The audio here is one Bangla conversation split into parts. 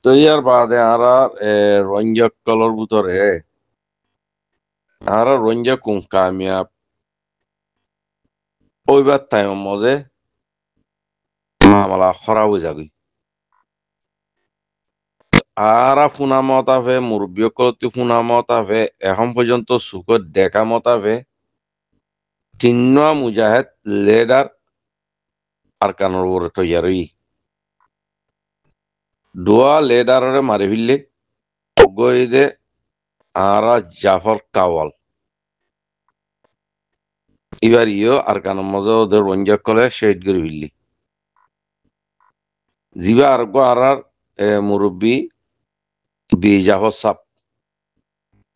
তো ইয়ার বাদে আরা রোহিঙ্গা কলর ভিতরে আরা রোহিঙ্গা কোন কামিয়াব ওইবার তাই মজে মামলা খরা হয়ে যাবি আরা ফুনা মতাবে মুরব্বী কলতি ফুনা মতাবে এখন পর্যন্ত সুখত দেখা মতাবে তিন্না মুজাহেদ লেডার আর কানোর উপরে তৈয়ারই দোয়া লেডারে মারি ফেললে গইদে আরা জাফর কাওয়াল এবার ইও আর কানোর মজা ওদের রঞ্জা কলে শহীদ করে ফেললি জিবা আর আরার মুরব্বী বি জাফর সাপ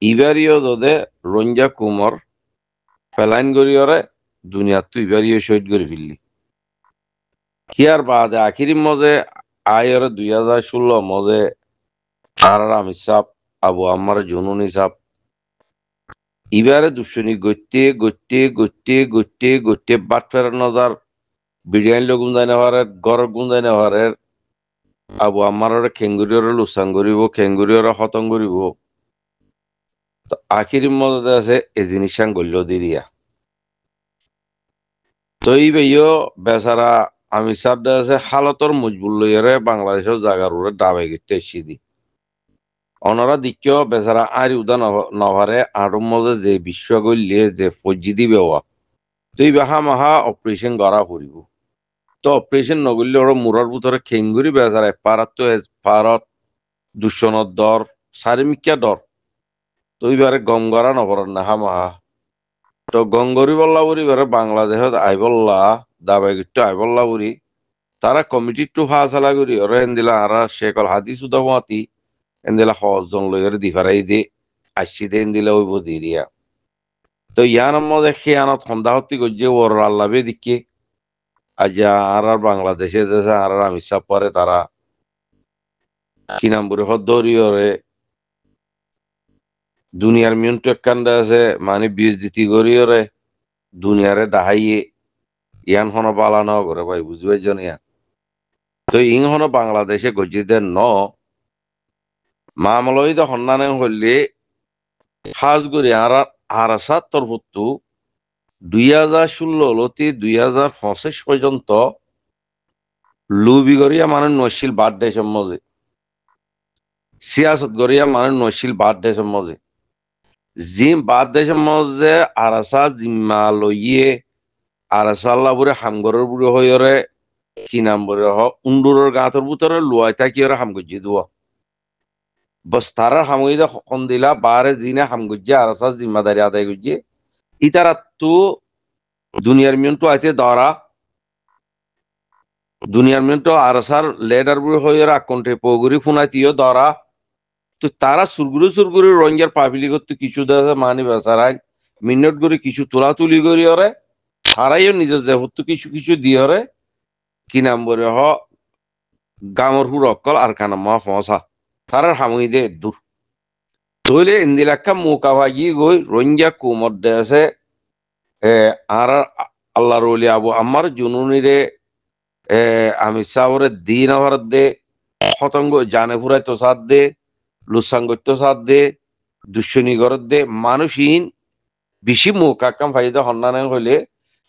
এবার ইও দোদে রঞ্জা কুমর ফেলাইন গরিয়রে দুনিয়াত তো এবার ইও শহীদ করে ফেললি কিয়ার বাদে আখিরি মজে আয়রে 2016 মজে আর আমি সাপ আবু আমার জুনুনি সাপ এবারে দুশ্মনী গত্যে গত্যে গত্যে গত্যে গত্যে বাট ফেরার নজার বিরিয়ানি লোক গুঞ্জাই নেওয়ারের গড় গুঞ্জাই নেওয়ারের আবু আমার খেঙ্গুরিয়রে লুসাং করিব খেঙ্গুরিয়রে হতং করিব তো আখিরি মজা আছে এই জিনিস গল্য দিরিয়া তো এই বেইও বেচারা আমি সাপ আছে হালতর মজবুল লইয়ারে বাংলাদেশের জায়গার উপরে ডাবে গিতে সিদি অনরা দিকেও বেচারা আর উদা নভারে আড়ম মজে যে বিশ্ব গল্যে যে ফজি দিবে তো এই বাহা মাহা অপারেশন করা করিব তো অপারেশন নগরলে ওরা মুরার ভিতরে খেঙ্গুরি বেজার পারাত তো পারত দূষণর দর চারিমিকিয়া দর তো এইবারে গম গড়া নপরার না হামাহা তো গঙ্গরি বল্লা বুড়ি বারে বাংলাদেশত আইবল্লা দাবাই গিট্টু আইবল্লা বুড়ি তারা কমিটি টু ফাসালা করি ওরা এন্দিলা আরা শেখল হাদিস উদামাতি এন্দিলা হজন লইরে দিফারাই দে আসছি দে এন্দিলা ওই বদিরিয়া তো ইয়ান মধ্যে খেয়ানত সন্ধ্যা হতি গজ্জে ওর আল্লাবে দিকে আজ আর বাংলাদেশে দেশে আর আমি সাপ পরে তারা কি নাম বলে হদ্দরিয়রে দুনিয়ার মিউন্ট কান্দা আছে মানে বিএসজিতি গরিয়রে দুনিয়ারে দাহাইয়ে ইয়ান হন পালানো করে ভাই বুঝবে জনিয়া তো ইং হন বাংলাদেশে গজিদের ন মামলই দা হন্নানে হইলে হাজগুড়ি আর আর ৭৭ 2016 লতি 2025 পর্যন্ত লুবি গরিয়া মানে নশীল বার্থডে সম্মজে সিয়াসত গরিয়া মানে নশীল বার্থডে সম্মজে জিম বার্থডে সম্মজে আরাসা জিম্মা লইয়ে আরাসাল্লা বুড়ে হামগরের বুড়ে হইরে কি নাম বলে হ উন্ডুরের গাঁতর ভিতরে লুয়াই থাকি ওরা হাম গজ্জি দিব বস তারা হামুইদা হকন দিলা বারে জিনে হাম গজ্জি আরাসা জিম্মাদারি আদায় গজ্জি ইতারা তো দুনিয়ার মিয়ন্টু আইতে দরা দুনিয়ার মিয়ন্টু আরাসার লেডার বুড়ে হইরে আকন্টে পগুরি ফুনাইতিও দরা তো তারা সুরগুরু সুরগুরু রঞ্জার পাবলিক তো কিছু দেশে মানি বেসারাই মিনিট করে কিছু তোলা তুলি করি ওরে তারাইও নিজের যেহেতু কিছু কিছু দিয়ে ওরে কি নাম বলে হ গামর হুর অকল আর কানা মা ফসা তারার হামুই দে দূর তইলে ইন্দিলাক্কা মুকা ভাগি গই রঞ্জা কুমর দেশে আর আল্লাহর ওলি আবু আমার জুনুনিরে আমি সাবরে দিন আবার দে হতঙ্গ জানে ফুরাই তো সাথ দে লুসাঙ্গত্য সাথ দে দুশ্মনী গরত দে মানুষহীন বেশি মুকাক্কাম ফাইদা হন্নানে হইলে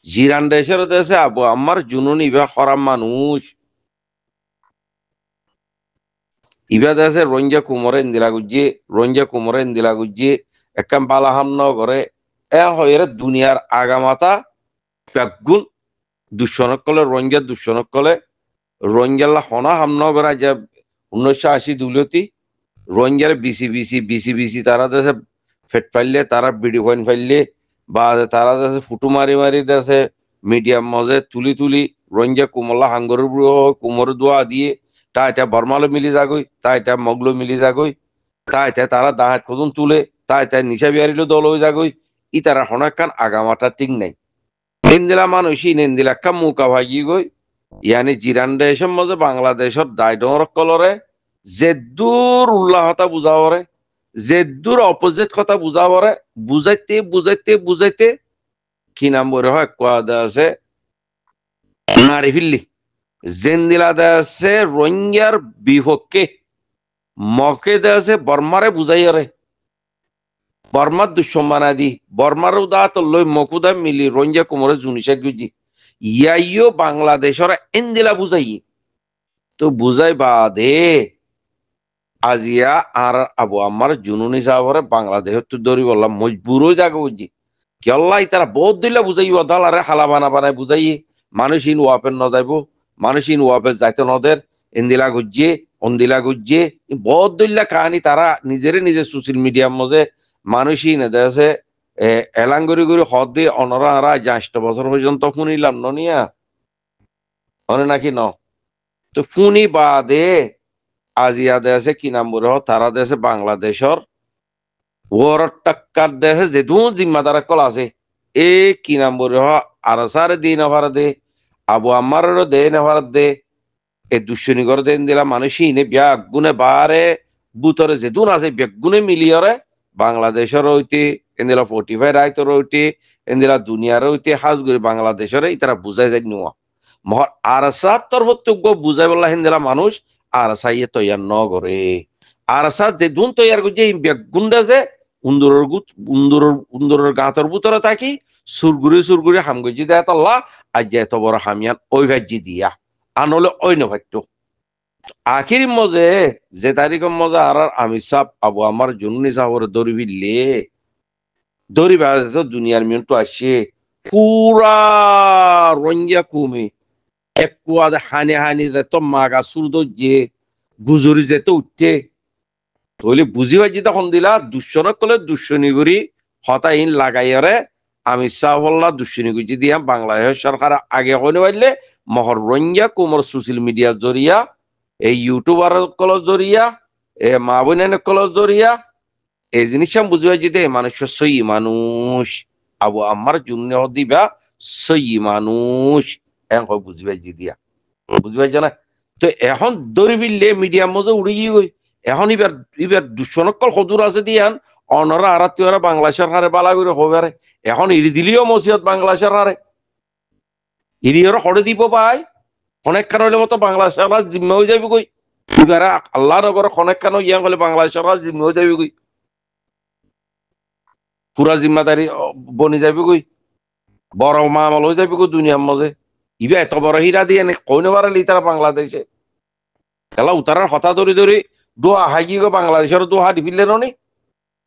জিরান দেশের দেশে আবু আমার জুনুন ইবা হরাম মানুষ ইবা দেশে রঞ্জা কুমরে ইন্দিলা গুজি একাম বালাহাম ন করে এ হইরে দুনিয়ার আগামাতা পেগুন দুঃসনক কলে রঞ্জাল্লা হনা হাম ন করে যে 1980 দুলতি রঞ্জার বিসি তারা দেশে ফেট ফাইলে তারা বিডি পয়েন্ট ফাইলে বা তারা দেশে ফুটু মারি মারি দেশে মিডিয়াম মজে তুলি রঞ্জা কুমলা হাঙ্গরের কুমর দোয়া দিয়ে তা এটা বর্মালো মিলি যাগই তা এটা মগলো মিলি যাগই তা এটা তারা দাহাট খুদুন তুলে তা এটা নিশা বিহারিলো দল হয়ে যাগই ই তারা হনাকান আগামাটা ঠিক নাই নেন্দিলা মানুষই নেন্দিলা একটা মুকা ভাগি গই ইয়ানি জিরান দেশের মধ্যে বাংলাদেশের দায়ডর কলরে যে দূর উল্লাহতা বুঝাবরে যে দূর অপোজিট কথা বুঝাবরে বুঝাইতে কি নাম বলে হয় কোয়া আছে নারী ফিল্লি জেন্দিলা আছে রোহিঙ্গার বিপক্ষে মকে দেশে বর্মারে বুঝাইয়ারে বর্মার দুঃসম্মানা দি বর্মার উদা তো লই মকুদা মিলি রঞ্জা কুমরে জুনিসের গুজি ইয়াইও বাংলাদেশের এন্দিলা বুঝাই তো বুঝাই বাদে আজিয়া আর আবু আমার জুনুনি সাহরে বাংলাদেশ তো দৌড়ি বললাম মজবুরও জাগে বুঝি কেল্লাই তারা বহুত দিলে বুঝাইব দালারে হালা বানা বানাই বুঝাই মানুষ ইন ওয়াপের ন যাইব মানুষ ইন ওয়াপের যাইতে নদের ইন্দিলা গুজিয়ে অন্দিলা গুজিয়ে বহুত দিল্লা কাহানি তারা নিজেরে নিজে সোশ্যাল মিডিয়ার মধ্যে মানুষই নেদেছে এলাং গড়ি গড়ি হদ দিয়ে অনরা আরা 8 বছর পর্যন্ত শুনিলাম নিয়া অনে নাকি ন তো শুনি বাদে আজিয়া দেশে কি নাম বলে তারা দেশে বাংলাদেশর ওর টাক্কার দেশে যেদু জিম্মাদার কল আছে এ কি নাম বলে আরসার দি নভার দে আবু আম্মারেরও দে নভার দে এ দুশ্মনী করে দেন দিলা মানুষই নে ব্যাগ গুনে বারে বুতরে যেদুন আছে ব্যাগ গুনে মিলিয়রে বাংলাদেশের হইতে এন্দিলা 45 রাইতর হইতে এন্দিলা দুনিয়ার হইতে হাজগুড়ি বাংলাদেশের তারা বুঝাই যায় নোয়া মহর আরসা তর্বত্য বুঝাই বললা হিন্দিলা মানুষ আরসা ইয়ে তৈয়ার ন করে আরসা যেদুন তৈয়ার করছে এই ব্যাগ গুন্ডা যে উন্দরের গাঁতর বুতরে থাকি সুরগুড়ি সুরগুড়ি হামগুজি দেয় তল্লা আজ এত বড় হামিয়ান ওই ভাজি দিয়া আনলে ওই নভাট্য আখির মজে যে তারিখের মজা আর আমি সাপ আবু আমার জুনুনি সাহরে দড়ি বিললে দড়ি বেড়াতে তো দুনিয়ার মিয়ন তো আসছে পুরা রঞ্জা কুমি এক কুয়া হানি হানি যেত মাগা সুর যে গুজরি যেত উঠতে তৈলে বুঝি পাইছি তখন দিলা দুঃসনক কলে দুঃসনী করি হতাইন লাগাইয়ারে আমি সাহল্লা দুঃসনী গুজি দিয়া বাংলাদেশ সরকার আগে কইনে পারলে মহর রঞ্জা কুমর সোশ্যাল মিডিয়ার জরিয়া এই ইউটিউবার কলের জরিয়া এ মা বোনের কলের জরিয়া এই জিনিসটা বুঝি পাইছি দে মানুষের সই মানুষ আবু আমার জন্য দিবা সই মানুষ এখন বুঝি পাইছি দিয়া বুঝি পাইছ না তো এখন দৌড়ি ফিরলে মিডিয়ার মধ্যে উড়ে গিয়ে এখন এবার এবার দুঃসনকল সদূর আছে দিয়ান অনরা আরাত্মীয়রা বাংলাদেশের হারে বালা করে হবে এখন ইরি দিলিও মসিহত বাংলাদেশের হারে ইরিওর হরে দিব পাই অনেক কারণের মতো বাংলাদেশের হার জিম্মা হয়ে যাবে কই এবার আল্লাহ নগর অনেক কারণ ইয়া হলে বাংলাদেশের হার জিম্মা হয়ে যাবে কই পুরা জিম্মাদারি বনি যাবে কই বড় মামল হয়ে যাবে কই দুনিয়ার মাঝে ইবা এত বড় হীরা দিয়ে কইনে পারালি তারা বাংলাদেশে এলা উতারার হতা ধরে ধরে দোয়া হাইকি গো বাংলাদেশের দোহা দিফিলে নি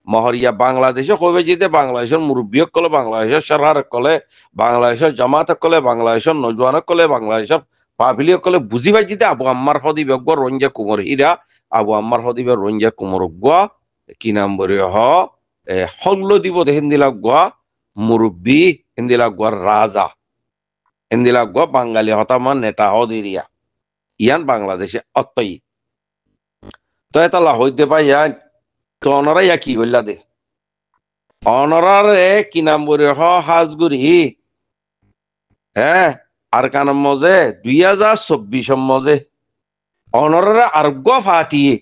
মহরিয়া বাংলাদেশে কবে যেতে বাংলাদেশের মুরব্বী কলে বাংলাদেশের সরকার কলে বাংলাদেশের জামাত কলে বাংলাদেশের নজওয়ান কলে বাংলাদেশের পাভিলি কলে বুঝি পাই যেতে আবু আম্মার হদিবে রঞ্জা কুমর হীরা আবু আম্মার হদিবে রঞ্জা কুমর গুয়া কি নাম বলে হল্ল দিব হিন্দিলা গুয়া মুরব্বী হিন্দিলা গুয়ার রাজা হিন্দিলা গুয়া বাঙালি হতামান নেতা হদিরিয়া ইয়ান বাংলাদেশে অত্যই তো এতলা হইতে পাই তো অনরা ইয়া কি করলা দে অনরারে কি নাম বলে হাজগুড়ি হ্যাঁ আর কানার মজে 2024 মজে অনরারে আরোগ্য ফাটিয়ে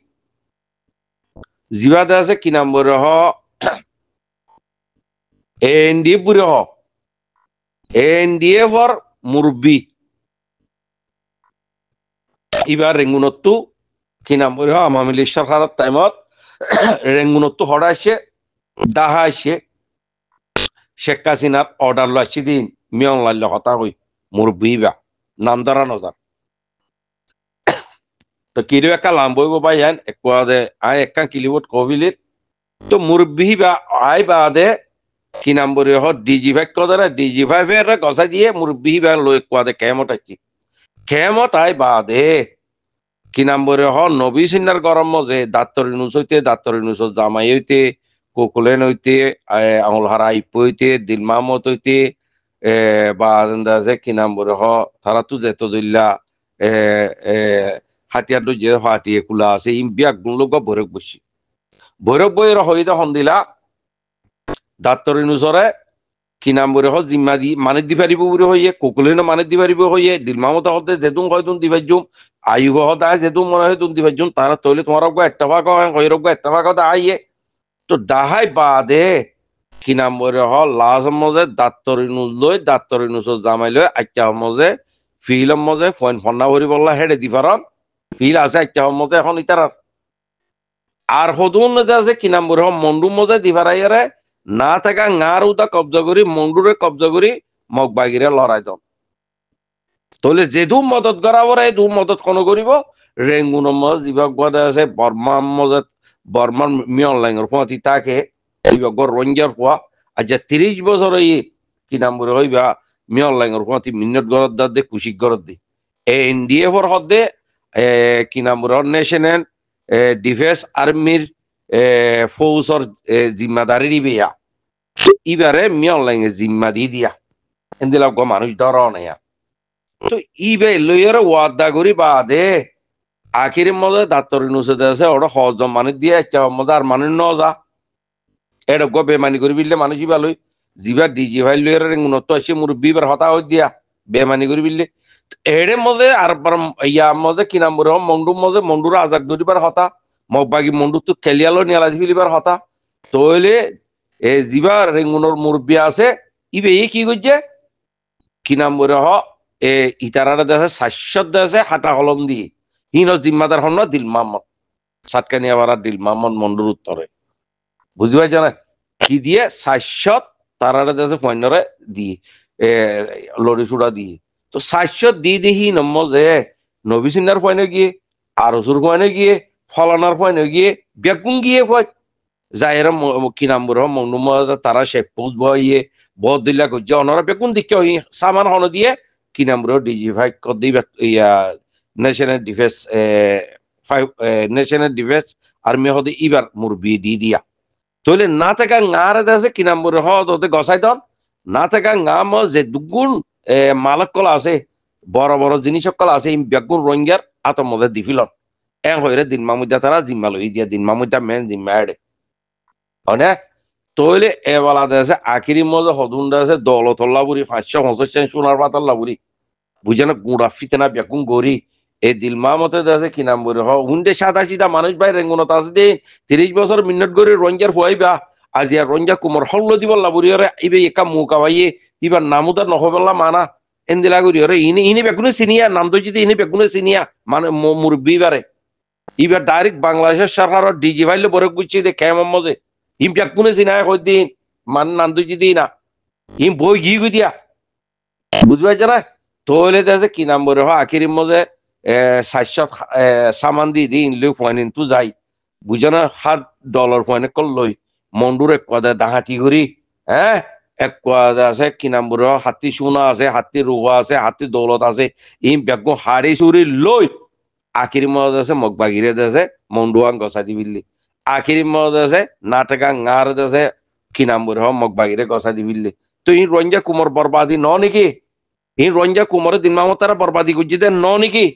জিবাদে আছে কি নাম বলে এনডিএফ বুড়ে এনডিএফ এর মুরব্বী এবার রেঙ্গুনত্তু কি নাম বলে আওয়ামী লীগ সরকারের টাইমত রেঙ্গুনত্তু হড়া আসছে দাহা আসছে শেখ হাসিনার অর্ডার লাইছি দিন মিয়ং লাইল কথা কই মুরব্বী বা নাম ধরা নজার তো কিলো একা লাম্বইব বাই আইন একদে আই একা কিলিবত কবিলির তো মুরব্বী বা আই বাদে কি নাম বলে ডিজি ফাইভ কদারে ডিজি ফাইভ এর গসা দিয়ে মুরব্বী বা লই একদে কেমত আছি কেমত আই বাদে কি নাম বলে নবী সিনার গরম মজে দাত্তরি নুস হইতে দাত্তরি নুস জামাই হইতে কোকুলেন হইতে আঙুল হারা ইপ হইতে দিল মাহমদ হইতে বা কি নাম বলে তারা তো যেত দিল্লা হাতিয়ার যে হাটিয়ে খোলা আছে ইম বিয়াক লোক ভৈরব বসি ভৈরব বইয়ের হইতে সন্দিলা দাত্তরি নুসরে কি নাম বলে জিম্মা দি মানে দি পারিব বলে হইয়ে কোকুলেন মানে দি পারিব হইয়ে দিল মাহমদ হতে যেতুন হয়তুন দিবাইজুম আয়ুব হতে যেতুন মনে হয় তুন দিবাইজুম তারা তৈলে তোমার একটা ভাগ হয় হইরব একটা ভাগ হতে আইয়ে তো ডাহাই বাদে কি নাম বলে লাজ মজে দাত্তরি নুজ লই দাত্তরি নুসর জামাই লই আচ্ছা মজে ফিলম মজে ফোন ফন্না ভরি বললা হেডে দি পারন ফিল আছে আচ্ছা মজে এখন ইতার আর হদুন আছে কি নাম বলে মন্ডু মজা দিভারাইয়ারে না থাকা গার উদা কবজা করি মন্ডুরে কবজা করি মগ বাগিরে লড়াই দন তাহলে যেদু মদত করাবো এই দু মদত কোনো করিব রেঙ্গুন মজ দিবক বদে আছে বর্মা মজা বর্মার মিয়ন লাইনের পোয়াতি তাকে দিবক রঞ্জার পোয়া আর যে 30 বছর এই কি নাম বলে হইবা মিয়ন লাইনের পোয়াতি মিনিট গরত দার দে কুশিক গরত দি এনডিএ ফর হদে কি নাম বলে ন্যাশনাল ডিফেন্স আর্মির ফৌজর জিম্মাদারি দিবিয়া ইবারে মিয়ন লাইনে জিম্মা দি দিয়া এন্দিলা গো মানুষ ধর না তো ইবে লইয়ার ওয়াদা করি বাদে আখির মজা দাঁতরি নুসে আছে ওটা হজম মানুষ দিয়ে একটা মজা আর মানুষ ন যা এটা গো বেমানি করি বিললে মানুষই ভালোই জিবার ডিজি ভাই লইয়ার উন্নত আসে মুরব্বী বার হতা হই দিয়া বেমানি করি বিললে এড়ে মজে আর ইয়া মজে কি নাম বলে মন্ডুর আজাদ করিবার হতা মগবাগি মন্ডু তো খেলিয়ালো নিয়ালা ফিলিবার হতা তইলে জিবার রেঙ্গুনোর মুরব্বী আছে ইবে কি করছে কি নাম বলে ইতারারা দেশে শাশ্বত দেশে হাটা কলম দিয়ে হিন জিম্মাদার হন দিল মাহমদ সাতকানিয়া বাড়া দিল মাহমদ মন্ডুর উত্তরে বুঝতে পারছো না কি দিয়ে শাশ্বত তারারা দেশে পণ্যরে দিয়ে লড়ি চূড়া দিয়ে তো শাশ্বত দিয়ে দেখি নম্বর যে নবী সিনার পয়নে গিয়ে আরসুর পয়নে গিয়ে ফলানার পয়নে গিয়ে বেগুন গিয়ে পয় যাইরা কি নাম বলে মন্ডু তারা শেখ পোষ বইয়ে বহুত দিলা করছে অনারা বেগুন দিকে সামান হন দিয়ে কি নাম বলে ডিজিফাই দিবা ইয়া national defence national defence army হদে ইবার মুরবি দি দিয়া তইলে না থাকা গাঁরে আছে কি নাম বলে হতে গসাই দন না থাকা গা ম যে দুগুণ মালক কলা আছে বড় বড় জিনিস কলা আছে বেগুন রোহিঙ্গার আতর মধ্যে দিফিলন হইরে দিন মামুদা তারা জিম্মা লই দিয়া দিন মামুদা মেন জিম্মা এড়ে হনে তইলে এবেলা আছে আখিরি মজা হদুন্ডা আছে দলতল্লাবুরি 550 সোনার পাতল্লাবুরি বুঝে না গুড়া ফিতেনা বেগুন গড়ি এই দিলমা মতে আছে কি নাম বলে হুন্ডে সাদা সিধা মানুষ ভাই রেঙ্গুনত আছে দিন 30 বছর মিনিট করে রঞ্জার ফুয়াইবা আজি আর রঞ্জা কুমর হল্ল দিব লাবুরি ইবে একা মুকা ভাইয়ে ইবার নামুদা নহবেলা মানা এন্দিলা করি ইনি বেগুনে চিনিয়া নাম তো যদি ইনি বেগুনে চিনিয়া মানে মুরব্বী বারে ইবার ডাইরেক্ট বাংলাদেশের সরকার ডিজি ভাইলে বরে গুছি দে কেমন মজে ইম বেগুনে চিনায় কই দিন মান নাম তো যদি না ইম বই গি দিয়া বুঝবাই যারা তইলে দেশে কি নাম বলে আখিরি মজে সাতশত সামান দি দিন লই পয়েন্ট তু যাই বুঝে না $100 পয়েন্ট কল লই মন্ডুর এক কথা দাহাটি করি হ্যাঁ এক কথা আছে কি নাম বলে হাতি সোনা আছে হাতি রুহা আছে হাতি দৌলত আছে ইম বেগো হাড়ি চুরি লই আখিরি মজা আছে মগবাগিরে দেশে মন্ডুয়াং গছা দি বিল্লি আখিরি মজা আছে নাটকা গাঁর দেশে কি নাম বলে মগবাগিরে গছা দি বিল্লি তো ই রঞ্জা কুমার বরবাদি ন নাকি ই রঞ্জা কুমারের দিন মামত তারা বরবাদি করছি দেন ন নাকি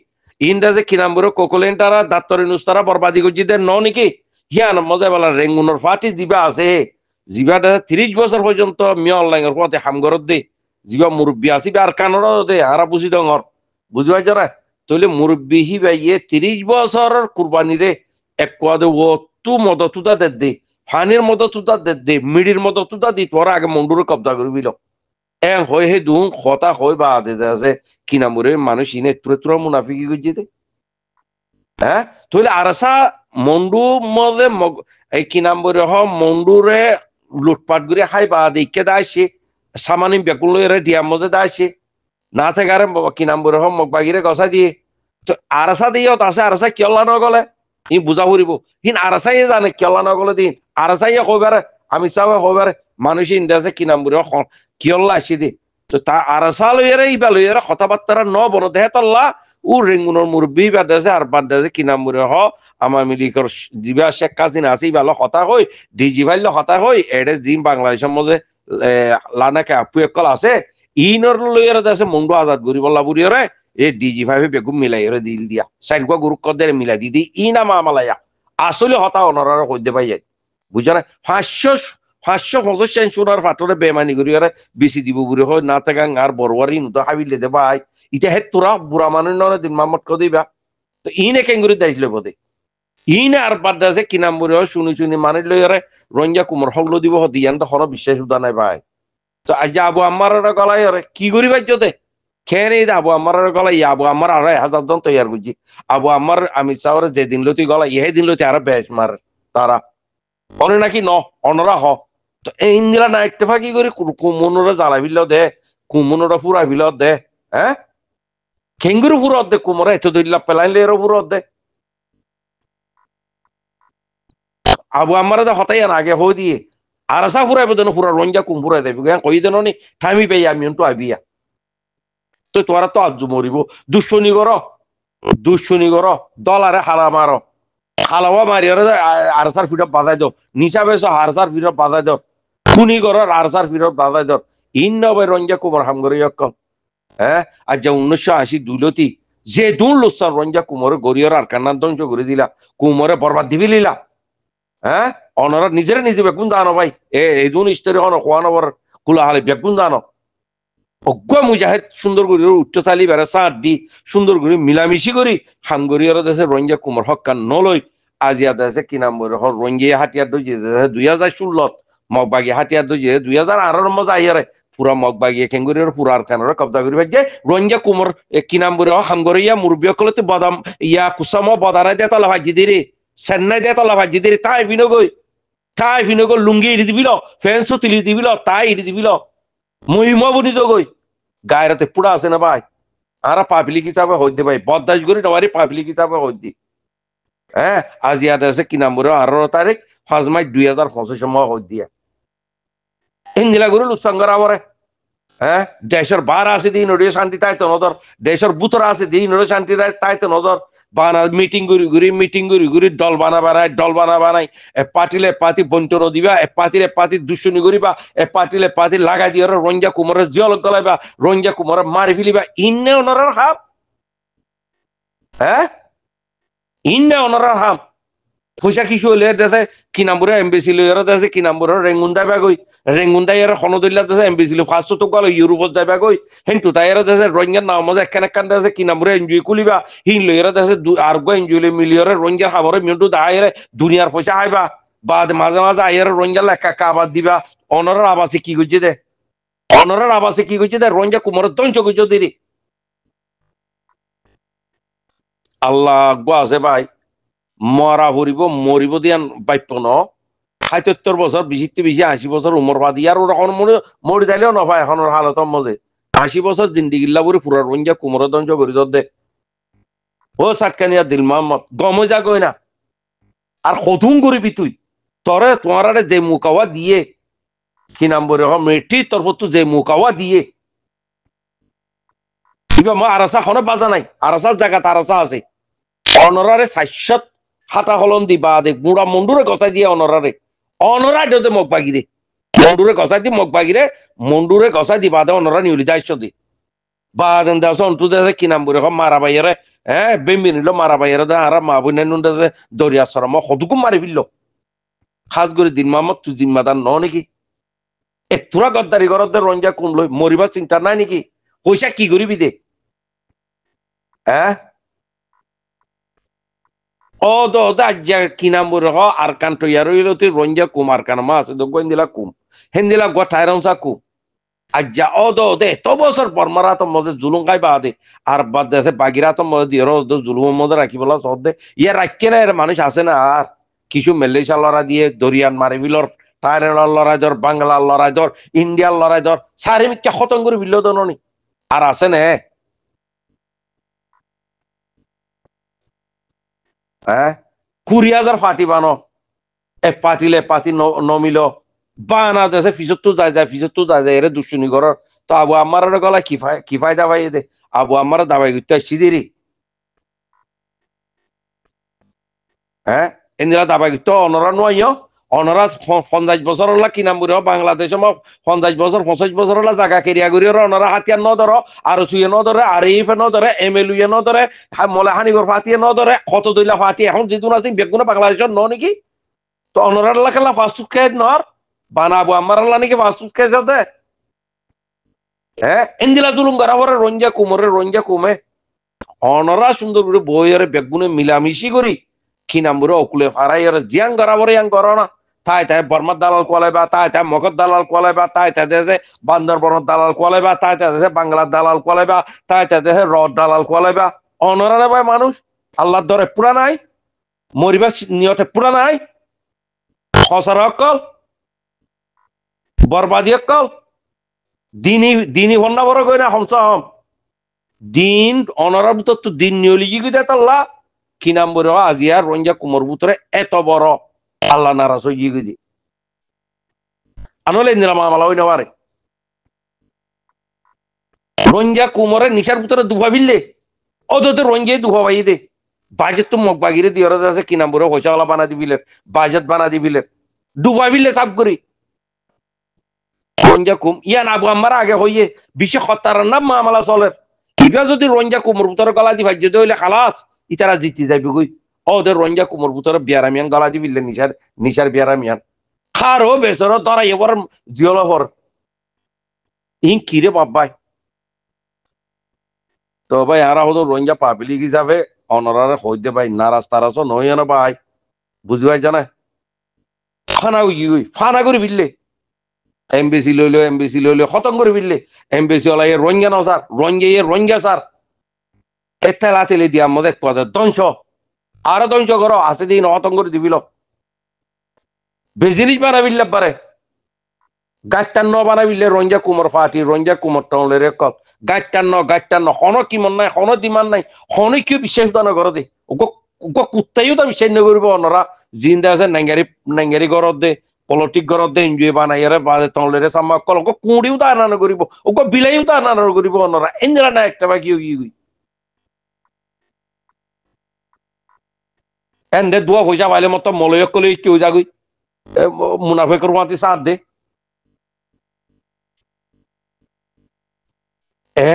ইন্দাজে কি নাম বলে কোকোলেন তারা দাত্তরি নুস তারা বরবাদি করছি দেন ন নাকি হিয়ান মজা বেলা রেঙ্গুনোর ফাটি জিবা আছে জিবাটা 30 বছর পর্যন্ত মিয়া অনলাইনের পথে হামগরত দে জিবা মুরব্বী আসিবে আর কানর দে হারা বুঝি ডর বুঝবাই যারা তইলে মুরব্বী হি ভাইয়ে 30 বছরের কুরবানি রে এক কোয়াদে ও তু মদ তুদা দে ফানির মদ তুদা দে মিডির মদ তুদা দি তোরা আগে মন্ডুরে কবজা করবিল হয় হে দুন কথা হয় বা দে আছে কি নামরে মানুষ ইনে তুরে মুনাফিকি গুজিতে হ্যাঁ তইলে আরসা মন্ডু মদে এই কি নামরে মন্ডুরে লুটপাট করে খাই বা দেখে দাইছে সামানি বেকুল লইরে ডিয়াম মজে দাইছে না থেকে আরে কি নাম বলে মগবাগিরে গছা দিয়ে তো আরসা দিয়ে আছে আরসা কিয়লা নগলে ই বুঝা ফুরিব হিন আরসাই জানে কিয়লা নগলে দিন আরসাই কইবারে আমি চাও কইবারে মানুষ ইন্দাজে কি নাম বলে কিয়লা আসি দি তো তা আরসা লইরে ইবা লইরে কথাবার্তা ন বন দেহে তল্লা ও রেঙ্গুনোর মুরব্বী বাদেছে আর বাদেছে কি নাম বলে আমার মিলিকর জিবা শেখ কাজিন আছে ইবালো কথা হই ডিজি ভাইল কথা হই এডে জিম বাংলাদেশের মধ্যে লানাকে আপু একল আছে ইনর লইয়ারে দেশে মন্ডু আজাদ করি বল্লা বুড়িয়রে এই ডিজি ভাইবে বেগুম মিলাই দিল দিয়া সাইনকুয়া গুরুক কদের মিলাই দি ইনা মামালায়া আসলে হতা অনরার কইতে পাই যায় বুঝা না 550 সোনার ফাটরে বেমানি করি বেশি দিব বুড়ি হয় না থাকা আর বড়বারি নুতো হাবিলে দে ভাই ইটা হে তোরা বুড়া মানুষ নয় দিন মামত কো দিবা তো ইনে কেঙ্গুরি দাইছিল বোধে ইনে আর বাদ আছে কি নাম বুড়ি হয় শুনি মানি লইয়ারে রঞ্জা কুমার হল্লো দিব দিয়ান তো হন বিশ্বাস উদা নাই ভাই তো আজ আবু আমার গলায় কি করি বাজ্যতে খেয়ে নেই আবু আমার গলা আবু আমার 2,500 জন তৈয়ার করছি আবু আমার আমি চাওয়ার যে দিন লতি গলা ইহে দিন লতি আর বেশ মার তারা অনে নাকি ন অনরা হ তো এই ইন্দিরা না ইত্তেফাকি করে কুমনোরা জ্বালা বিল দে কুমনোরা ফুরা বিল দে হ্যাঁ খেঙ্গুরু ফুরত দে কুমরা এত দইলা পেলাইলে এরও ফুরত দে আবু আমারে দে হতাই আর আগে হো দিয়ে আর আসা ফুরাইব দেন ফুরা রঞ্জা কুম ফুরাই দেবে কই দেন নি ঠামি পাই আমি তো আবিয়া তো তোরা তো আজ মরিব দুশ্মনী কর দলারে হালা মারো হালাওয়া মারি আরসার ফিরত বাজাই দাও নিচা বেশ আরসার ফিরত বাজাই দাও খুনি কর আরসার ফিরত বাজাই দাও ইন নবে রঞ্জা কুমার হামগরি অক্কল হ্যাঁ আর যা 1980 দুলতি যে দুন লোসার রঞ্জা কুমার গরিয়র আর কান্নার ধ্বংস করে দিলা কুমারে বরবাদ দিবি লিলা হ্যাঁ অনরা নিজেরে নিজে বেগুন দানো ভাই এই দুন ইস্তেরি হন কোয়ানবর কুলা হালে বেগুন দানো অজ্ঞ মুজাহিদ সুন্দর করে উচ্চতালি বেড়া সার দি সুন্দর করে মিলামিশি করি হামগরিয়র দেশে রঞ্জা কুমার হকান নলই আজিয়া দেশে কি নাম বলে রঞ্জিয়া হাতিয়ার দই 2016 মগবাগি হাতিয়ার দই 2018 মজা আইয়ারে পুরা মগবাগি খেঙ্গুরিয়র পুরা আর কানরে কবজা করি ভাই যে রঞ্জা কুমার কি নাম বলে হামগরিয়া মুরবিয়কলতে বদাম ইয়া কুসাম বদারা দে তলা ভাজি দিরে চেন্নাই দে তলা ভাজি দিরে তাই ভিনগই লুঙ্গি ইড়ি দিবিল ফেন্সও তুলি দিবিল তাই ইড়ি দিবিল মহিমা বনি জগই গায়রাতে পুরা আছে না ভাই আরা পাবলিক হিসাবে হইতে ভাই বদাস করি তোমারই পাবলিক হিসাবে হইতে হ্যাঁ আজ ইয়াদ আছে কি নাম বলে 18 তারিখ 5 মার্চ 2025 সময় হই দিয়া ইন্দিলা গুরু লুৎসঙ্গর আবরে হ্যাঁ দেশের বার আছে দিন ওডিও শান্তি তাই তো নজর দেশের বুতর আছে দিন ওডিও শান্তি তাই তো নজর বানা মিটিং গুরি দল বানাই এ পার্টিলে পার্টি বন্টন দিবা এ পার্টি দুশ্মনী করিবা এ পার্টি লাগাই দিয়ে রঞ্জা কুমারের জল গলাইবা রঞ্জা কুমারের মারি ফেলিবা ইন্নে ওনারার হাম হ্যাঁ ইন্নে ওনারার হাম পয়সা কিছু হলে দেশে কি নাম্বরে এমবেসি লইয়ার দেশে কি নাম্বরে রেঙ্গুন্দা বাগই রেঙ্গুন্দা ইয়ার খনদইলা দেশে এমবেসি লো 500 টাকা ইউরোপস যাইবা গই হেনটু তাইয়ার দেশে রোহিঙ্গার নাম মজা একখান দেশে কি নাম্বরে এনজয় কুলিবা হিন লইয়ার দেশে আর গো এনজয় লে মিলিয়র রোহিঙ্গার খাবারে মিন্টু দাইরে দুনিয়ার পয়সা আইবা বাদ মাঝে মাঝে আইয়ার রোহিঙ্গা লেখা কাবাদ দিবা অনরের আবাসে কি গইছে দে রোহিঙ্গা কুমারের দঞ্চ গইছে দিরি আল্লাহ গো আছে ভাই মরা মরিব দিয়ান বাপ্য ন ৭৭ বছর 20 বছর উমর বাদি আর ওরা মরি যাইলেও নপায় এখন হালতর মজে 80 বছর জিন্দিগিল্লা বুড়ি পুরা রঞ্জা কুমর দঞ্জ করি দে ও সাটকানিয়া দিল মোহাম্মদ গমে যা কই না আর কতুন করিবি তুই তরে তোমার যে মুকাওয়া দিয়ে কি নাম বলে মেটি তোর তো যে মুকাওয়া দিয়ে আরাসা খনে বাজা নাই আরাসার জায়গা আরাসা আছে অনরারে 700 হাতা হলন দিবা দে বুড়া মন্ডুরে গসাই দিয়ে অনরা দেতে মগ বাগিরে মন্ডুরে গসাই দিবা দে অনরা নিউলি দায়িত্ব দি বা দেন দাস অন্টু দে কি নাম বলে মারা বাইরে হ্যাঁ বেম্বি নিল মারা বাইরে দে আর মা বইনে নুন দে দরিয়া সরম হদুকু মারি ফেলল খাস করে দিন মামত তুই জিম্মাদার ন নাকি এ তোরা গদ্দারি ঘরত রঞ্জা কুমলই মরিবার চিন্তা নাই নাকি পয়সা কি করিবি দে হ্যাঁ ও দো দাজ্জা কি নাম বলে আর কান তো ইয়ার হইলতে রঞ্জা কুমার কান মা আছে দো গোইন্দিলা কুম হেন্দিলা গো ঠায়রংসা কুম আজ্জা ও দো দে তো বছর পর মারা তো মজে জুলুম খাই বা দে আর বাদ দেশে বাগিরা তো মজে দিয়ে দো জুলুম মজে রাখি বলা সদ দে ইয়া রাখকে না এর মানুষ আছে না আর কিছু মেলেশিয়া লড়া দিয়ে দরিয়ান মারি বিলর থাইল্যান্ডের লড়াই ধর বাংলার লড়াই ধর ইন্ডিয়ার লড়াই ধর সারি মিক্কা খতম করে বিল দননি আর আছে না হ্যাঁ 20,000 ফাটি বানো এক পাতিলে পাতি নমিল বানা দেশে ফিজত যায় এর দুশ্মনী করার তো আবু আমার গলা কি ফায়দা ভাই দে আবু আমার দাবাই করতে আসছি দেরি হ্যাঁ এন্দিরা দাবাই করতে অনরা নয় অনরা 50 বছর হলা কি নাম বলি বাংলাদেশ 50 বছর 25 বছর হলা জায়গা কেরিয়া করি অনরা হাতিয়ার ন ধরো আর সুয়ে ন ধরে আর ইফে ন ধরে এমএলইয়ে ন ধরে মলে হানিগর ফাটিয়ে ন ধরে কত দইলা ফাটিয়ে এখন যেগুলো আছে বেগুনা বাংলাদেশের ন নাকি তো অনরার খেলা ফাস্ট খেয়ে নর বানাবো আমার নাকি ফাস্ট খেয়ে যাতে হ্যাঁ এঞ্জিলা জুলুম গরাবরে রঞ্জা কুমে অনরা সুন্দর করে বইয়ের বেগুনে মিলামিশি করি কি নাম বলে অকুলে ফারাই জিয়াং গরাবরে ইয়াং করোনা তাই বর্মার দালাল কোয়ালাইবা তাই মগর দালাল কোয়ালাইবা তাই দেশে বান্দরবনের দালাল কোয়ালাইবা তাই দেশে বাংলার দালাল কোয়ালাইবা তাই দেশে রড দালাল কোয়ালাইবা অনরা ভাই মানুষ আল্লাহর দরে পুরা নাই মরিবার নিয়তে পুরা নাই খসরা অকল বরবাদি অকল দিনী হন্না বড় কই না হমসা হম দিন অনরার ভিতর তো দিন নিয়লিগি গিয়ে তাল্লা কি নাম বলে আজিয়া রঞ্জা কুমোর ভিতরে এত বড় আল্লাহ নারাজ হয়ে গিয়ে দি আনলে ইন্দিরা মামলা হই না পারে রঞ্জা কুমোরে নিশার ভিতরে দুভা বিললে অদতে রঞ্জে দুভা পাই দে বাজেট তো মগ বাগিরে দিয়ে আছে কি নাম বলে হইসাওয়ালা বানা দিবিলের বাজেট বানা দিবিলের দুভা বিললে চাপ করি রঞ্জা কুম ইয়ান আবু আমার আগে হইয়ে বিশ্ব হত্যার নাম মামলা চলের ইবা যদি রঞ্জা কুমোর ভিতরে গলা দি ভাজ্য হইলে খালাস ইতারা জিতি যাইবে কই ওদের রঞ্জা কুমোর ভিতরে বিয়ারামিয়ান গলা দি বিললে নিশার বিয়ারামিয়ান খারো বেসর ধরা এবার জিওলহর ইন কিরে বাবাই তো ভাই আর হতো রঞ্জা পাবলিক হিসাবে অনরারে হইতে ভাই নারাজ তারাজ নয় না ভাই বুঝি ভাই জানা ফানা করে বিললে এমবেসি লইলো খতম করে বিললে এমবেসি ওলাই রঞ্জা ন স্যার রঞ্জা স্যার এতেলা তেলে দিয়া মধ্যে পদে ধ্বংস আরো ধ্বংস করো আছে দিন খতম করে দিবিল বেজিনিস বানাবিল্লে পারে গাইটান্ন বানাবিলে রঞ্জা কুমোর ফাটি রঞ্জা কুমোর টলের কল গাইটান্ন হন কি মন নাই হন দিমান নাই হন কি বিশ্বাস দান করে দে কুত্তাইও তো বিশ্বাস নকরিব অনরা জিন্দা আছে নাঙ্গারি ঘরত দে পলিটিক ঘরত দে এনজয় বানাইয়ারে বাদে টলের সামা কল কুঁড়িও তো আনানো করিব বিলাইও তো আনানো করিব অনরা এনজরা না একটা বা কি এন্ডে দুয়া পয়সা পাইলে মতো মলয়ক কলে কেউ যাগুই মুনাফেকর মাতি সাথ দে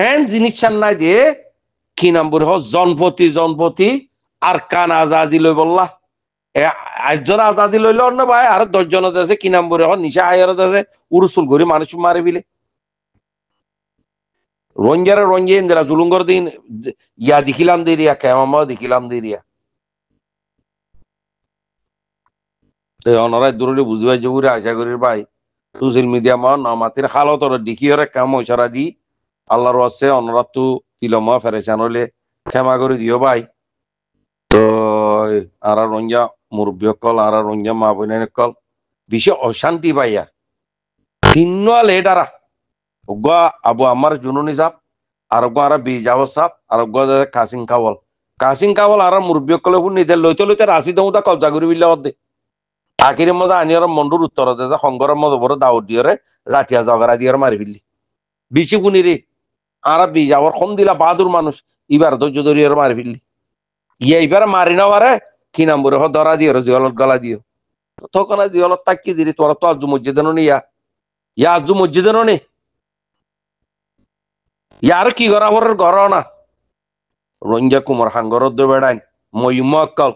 এন জিনিস নাই দিয়ে কি নাম বলে জনপতি আর কান আজাদি লই বললা আজজন আজাদি লইলে অন্য ভাই আর 10 জন আছে কি নাম বলে নিশা আয়ের আছে উরসুল করে মানুষ মারে বিলে রঞ্জে ইন্দিরা জুলুঙ্গর দিন ইয়া দেখিলাম দিরিয়া কেমামা দেখিলাম দিরিয়া অনরাই দূরে বুঝবাই জগুরে আশা করি ভাই সোশ্যাল মিডিয়া মান আমাদের হালতর দেখি হরে কাম ইশারা দি আল্লাহর আছে অনরাত তু তিলমা ফেরেশান হলে ক্ষমা করে দিও ভাই তো আর রঞ্জা মুরব্বী কল আর রঞ্জা মা বোনের কল বিশেষ অশান্তি পাইয়া তিনওয়াল এটারা ওগা আবু আমার জুনুনি সাপ আর আর বিজাব সাপ আর কাসিং কাওয়াল আর মুরব্বী কলে নিজের লইতে রাশি দমুতা কবজা করি বিল্লা অর্ধে আখিরের মধ্যে আনিয়ার মন্ডুর উত্তর দে সংগরের মধ্যে বড় দাউদ দিয়ে লাঠিয়া জগরা দিয়ে মারি ফেললি বিশি বুনি রে আর বিজাবর কম দিলা বাহাদুর মানুষ এবার ধৈর্য ধরিয়ে মারি ফেললি এইবার মারি না পারে কি নাম বলে ধরা দিও জিয়লত গলা দিও তখন জিয়লত তাকি দিলি তোরা তো আজু মসজিদে নি আজু মসজিদে নি ইয়ার কি করা ঘর না রঞ্জা কুমার হাঙ্গর বেড়াইন ময়ুম অক্কল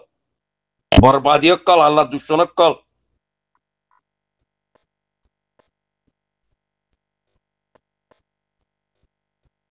বরবাদী অক্কল আল্লাহ দুশ্মন অক্কল